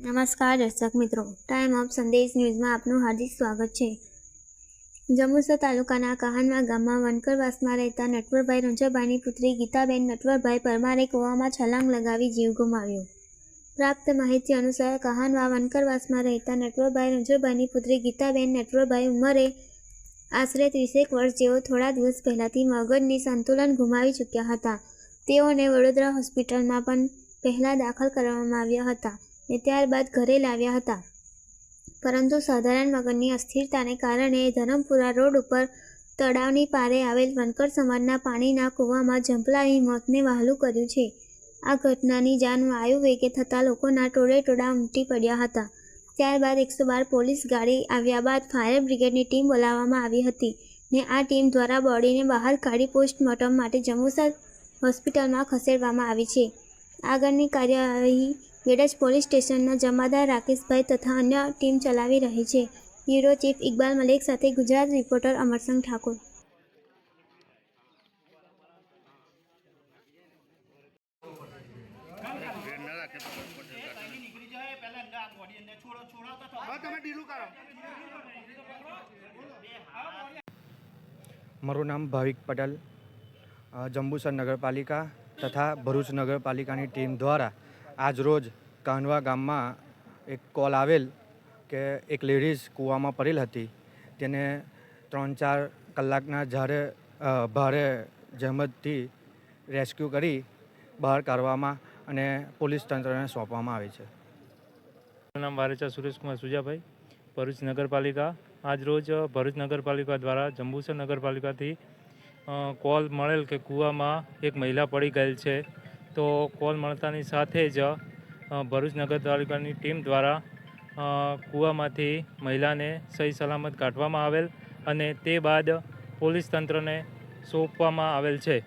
નમસ્કાર દર્શક મિત્રો, ટાઈમ ઓફ સંદેશ ન્યૂઝમાં આપનું હાર્દિક સ્વાગત છે। જંબુસર તાલુકાના કહાનવા ગામમાં વનકરવાસમાં રહેતા નટવરભાઈ રંજાભાઈની પુત્રી ગીતાબેન નટવરભાઈ પરમારે કૂવામાં છલાંગ લગાવી જીવ ગુમાવ્યો। પ્રાપ્ત માહિતી અનુસાર કહાનવા વનકરવાસમાં રહેતા નટવરભાઈ રંજાભાઈની પુત્રી ગીતાબેન નટવરભાઈ ઉંમરે આશરે 30 વર્ષ જેઓ થોડા દિવસ પહેલાથી મગજની સંતુલન ગુમાવી ચૂક્યા હતા। તેઓને વડોદરા હોસ્પિટલમાં પણ પહેલા દાખલ કરવામાં આવ્યા હતા ને ત્યારબાદ ઘરે લાવ્યા હતા, પરંતુ સાધારણ મગજની અસ્થિરતાને કારણે ધરમપુરા રોડ ઉપર તળાવની પારે આવેલ વનકર સમાજના પાણીના કૂવામાં ઝંપલાવી મોતને વહાલું કર્યું છે। આ ઘટનાની જાણ વાયુ વેગે થતાં લોકોના ટોળેટોળા ઉમટી પડ્યા હતા। ત્યારબાદ 112 પોલીસ ગાડી આવ્યા બાદ ફાયર બ્રિગેડની ટીમ બોલાવવામાં આવી હતી ને આ ટીમ દ્વારા બોડીને બહાર કાઢી પોસ્ટમોર્ટમ માટે જંબુસર હોસ્પિટલમાં ખસેડવામાં આવી છે। આગળની કાર્યવાહી વેડજ પોલીસ સ્ટેશનના જમાદાર રાકેશભાઈ તથા અન્ય ટીમ ચલાવી રહી છે। બ્યુરો ચીફ ઇકબાલ મલેક સાથે ગુજરાત રિપોર્ટર અમરસંગ ઠાકોર। મારું નામ ભાવિક પટેલ, જંબુસર નગરપાલિકા તથા ભરૂચ નગરપાલિકાની ટીમ દ્વારા આજ રોજ કાનવા ગામમાં એક કોલ આવેલ કે એક લેડીઝ કૂવામાં પડેલ હતી। તેને 3-4 કલાકના ભારે જહેમતથી રેસ્ક્યુ કરી બહાર કાઢવામાં અને પોલીસ તંત્રને સોંપવામાં આવી છે। મારું નામ વારેચા સુરેશકુમાર સુજાભાઈ, ભરૂચ નગરપાલિકા। આજ રોજ ભરૂચ નગરપાલિકા દ્વારા જંબુસર નગરપાલિકાથી કોલ મળેલ કે કૂવામાં એક મહિલા પડી ગયેલ છે, તો કોલ મળતાની સાથે જ ભરૂચ નગરપાલિકાની ટીમ દ્વારા કૂવામાંથી મહિલાને સહી સલામત કાઢવામાં આવેલ અને તે બાદ પોલીસ તંત્રને સોંપવામાં આવેલ છે।